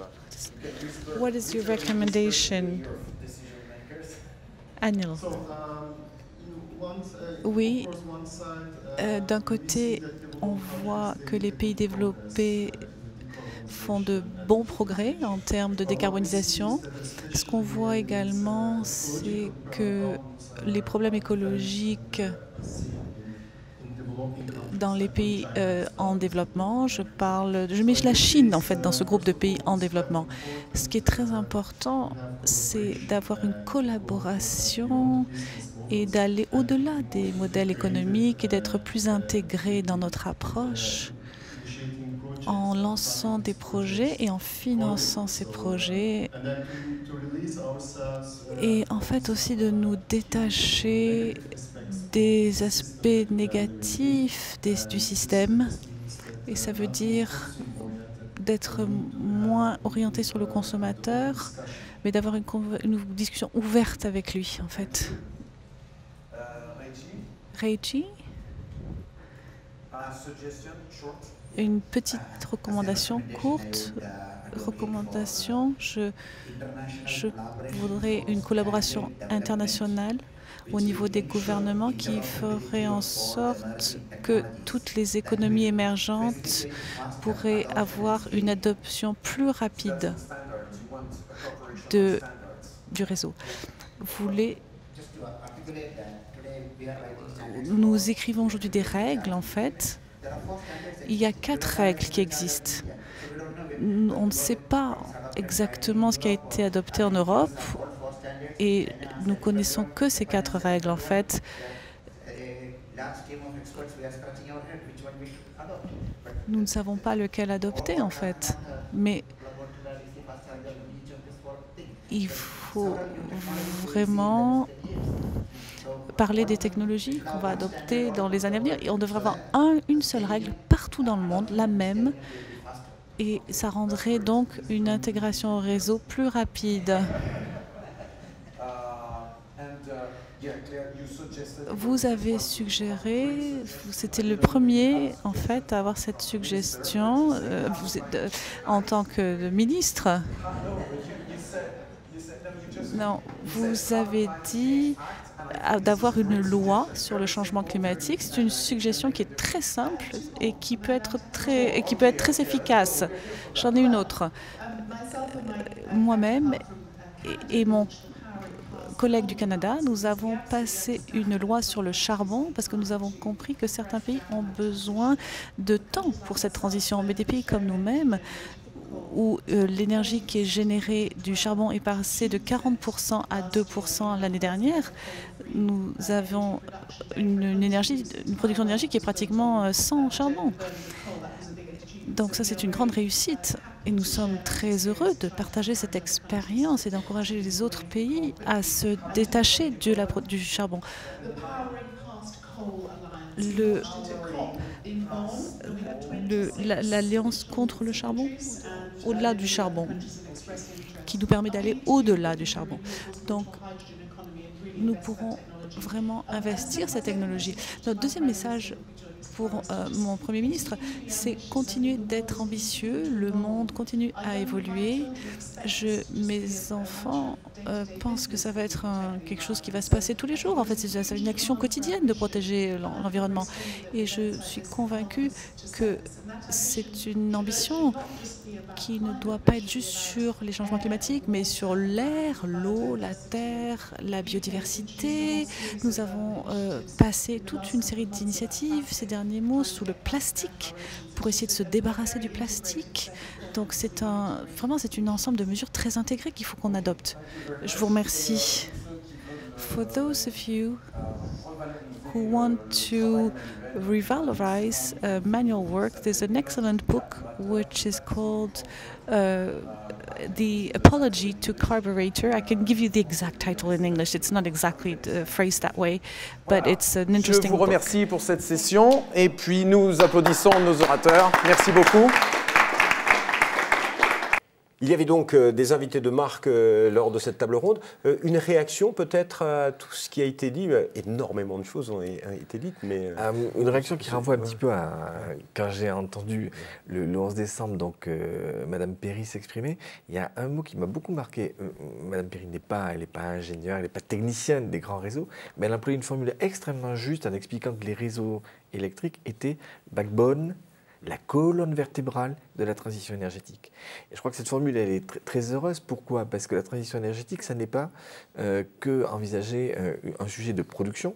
what is your recommendation? Anil. Oui, d'un côté, on voit que les pays développés font de bons progrès en termes de décarbonisation. Ce qu'on voit également, c'est que les problèmes écologiques dans les pays en développement. Je mets la Chine en fait dans ce groupe de pays en développement. Ce qui est très important, c'est d'avoir une collaboration et d'aller au-delà des modèles économiques et d'être plus intégré dans notre approche en lançant des projets et en finançant ces projets, et en fait aussi de nous détacher des aspects négatifs du système, et ça veut dire d'être moins orienté sur le consommateur, mais d'avoir une discussion ouverte avec lui en fait. Reiji, une petite recommandation courte. Je voudrais une collaboration internationale au niveau des gouvernements qui ferait en sorte que toutes les économies émergentes pourraient avoir une adoption plus rapide du réseau. Nous écrivons aujourd'hui des règles, en fait. Il y a 4 règles qui existent. On ne sait pas exactement ce qui a été adopté en Europe et nous connaissons que ces 4 règles, en fait. Nous ne savons pas lequel adopter, en fait. Mais il faut vraiment parler des technologies qu'on va adopter dans les années à venir. Et on devrait avoir une seule règle partout dans le monde, la même. Et ça rendrait donc une intégration au réseau plus rapide. Vous avez suggéré, c'était le premier en fait à avoir cette suggestion en tant que ministre. Non, vous avez dit d'avoir une loi sur le changement climatique. C'est une suggestion qui est très simple et qui peut être très efficace. J'en ai une autre. Moi-même et mon collègue du Canada, nous avons passé une loi sur le charbon parce que nous avons compris que certains pays ont besoin de temps pour cette transition. Mais des pays comme nous-mêmes, où l'énergie qui est générée du charbon est passée de 40% à 2% l'année dernière, nous avons une production d'énergie qui est pratiquement sans charbon. Donc ça, c'est une grande réussite. Et nous sommes très heureux de partager cette expérience et d'encourager les autres pays à se détacher du charbon. L'alliance contre le charbon, au-delà du charbon, qui nous permet d'aller au-delà du charbon. Donc, nous pourrons vraiment investir cette technologie. Notre deuxième message pour mon Premier ministre, c'est continuer d'être ambitieux. Le monde continue à évoluer. Mes enfants pensent que ça va être quelque chose qui va se passer tous les jours. En fait, c'est une action quotidienne de protéger l'environnement. Et je suis convaincue que c'est une ambition qui ne doit pas être juste sur les changements climatiques, mais sur l'air, l'eau, la terre, la biodiversité. Nous avons passé toute une série d'initiatives ces derniers mois sous le plastique pour essayer de se débarrasser du plastique. Donc c'est un ensemble de mesures très intégrées qu'il faut qu'on adopte. Je vous remercie. For those of you who want to revalorize manual work, there's an excellent book which is called The Apology to Carburetor. I can give you the exact title in English. It's not exactly phrased that way, but it's an interesting book. Je vous remercie pour cette session et puis nous applaudissons nos orateurs. Merci beaucoup. Il y avait donc des invités de marque lors de cette table ronde. Une réaction peut-être à tout ce qui a été dit. Énormément de choses ont été dites, mais... Une réaction qui renvoie un petit peu à quand j'ai entendu le 11 décembre donc, Madame Perry s'exprimer. Il y a un mot qui m'a beaucoup marqué. Madame Perry elle n'est pas ingénieure, elle n'est pas technicienne des grands réseaux, mais elle a employé une formule extrêmement juste en expliquant que les réseaux électriques étaient backbone, la colonne vertébrale de la transition énergétique. Et je crois que cette formule, elle est très heureuse. Pourquoi? Parce que la transition énergétique, ça n'est pas que envisager un sujet de production,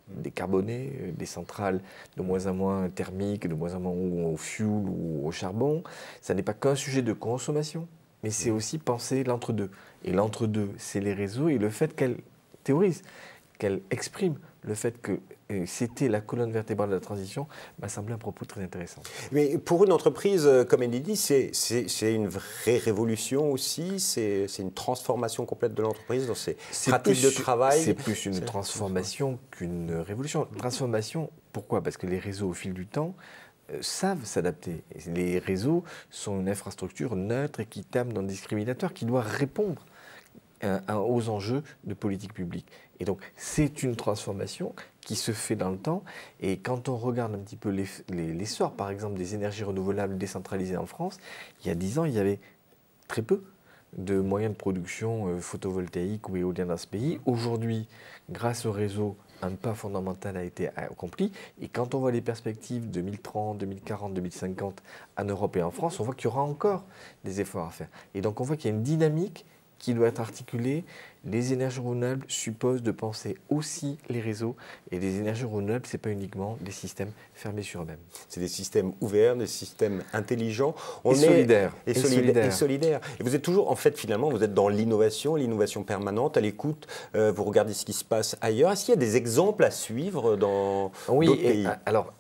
décarboner, des centrales de moins en moins thermiques, de moins en moins au fioul ou au charbon. Ça n'est pas qu'un sujet de consommation, mais c'est aussi penser l'entre-deux. Et l'entre-deux, c'est les réseaux et le fait qu'elles théorisent, qu'elles expriment le fait que c'était la colonne vertébrale de la transition m'a semblé un propos très intéressant. Mais pour une entreprise comme Enedis, c'est une vraie révolution aussi, c'est une transformation complète de l'entreprise dans ses pratiques de travail. C'est plus une transformation qu'une révolution. Transformation, pourquoi? Parce que les réseaux, au fil du temps, savent s'adapter. Les réseaux sont une infrastructure neutre, équitable, non discriminatoire, qui doit répondre aux enjeux de politique publique. Et donc, c'est une transformation qui se fait dans le temps. Et quand on regarde un petit peu l'essor, par exemple, des énergies renouvelables décentralisées en France, il y a 10 ans, il y avait très peu de moyens de production photovoltaïques ou éoliens dans ce pays. Aujourd'hui, grâce au réseau, un pas fondamental a été accompli. Et quand on voit les perspectives 2030, 2040, 2050 en Europe et en France, on voit qu'il y aura encore des efforts à faire. Et donc, on voit qu'il y a une dynamique qui doit être articulée. Les énergies renouvelables supposent de penser aussi les réseaux. Et les énergies renouvelables, ce n'est pas uniquement des systèmes fermés sur eux-mêmes. C'est des systèmes ouverts, des systèmes intelligents. Solidaires. Et solidaires. Et vous êtes toujours, en fait, finalement, vous êtes dans l'innovation permanente, à l'écoute. Vous regardez ce qui se passe ailleurs. Est-ce qu'il y a des exemples à suivre dans d'autres pays? Alors,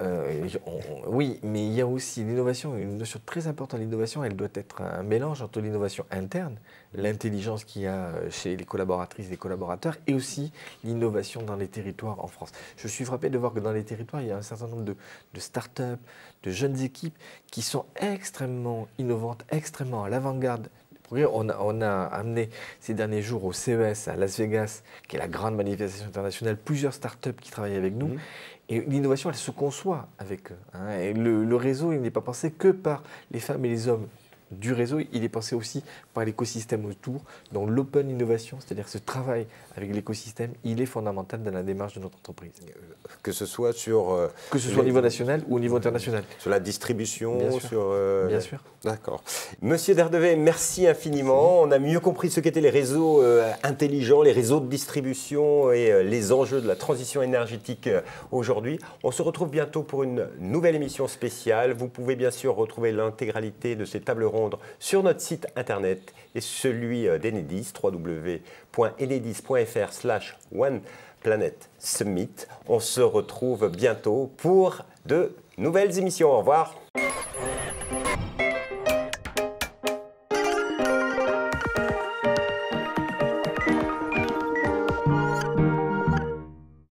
oui, mais il y a aussi l'innovation, une notion très importante de l'innovation, elle doit être un mélange entre l'innovation interne, l'intelligence qu'il y a chez les collaboratrices et les collaborateurs, et aussi l'innovation dans les territoires en France. Je suis frappé de voir que dans les territoires, il y a un certain nombre de start-up, de jeunes équipes qui sont extrêmement innovantes, extrêmement à l'avant-garde. On a amené ces derniers jours au CES à Las Vegas, qui est la grande manifestation internationale, plusieurs start-up qui travaillent avec nous. Et l'innovation, elle se conçoit avec eux. Et le réseau, il n'est pas pensé que par les femmes et les hommes du réseau, il est pensé aussi par l'écosystème autour. Donc l'open innovation, c'est-à-dire ce travail avec l'écosystème, il est fondamental dans la démarche de notre entreprise. Que ce soit sur... que ce soit au niveau national ou au niveau international. Sur la distribution, bien sûr. Bien sûr. D'accord. Monsieur Derdevet, merci infiniment. On a mieux compris ce qu'étaient les réseaux intelligents, les réseaux de distribution et les enjeux de la transition énergétique aujourd'hui. On se retrouve bientôt pour une nouvelle émission spéciale. Vous pouvez bien sûr retrouver l'intégralité de ces tables rondes sur notre site internet et celui d'Enedis, www.enedis.fr/OnePlanetSummit. On se retrouve bientôt pour de nouvelles émissions. Au revoir.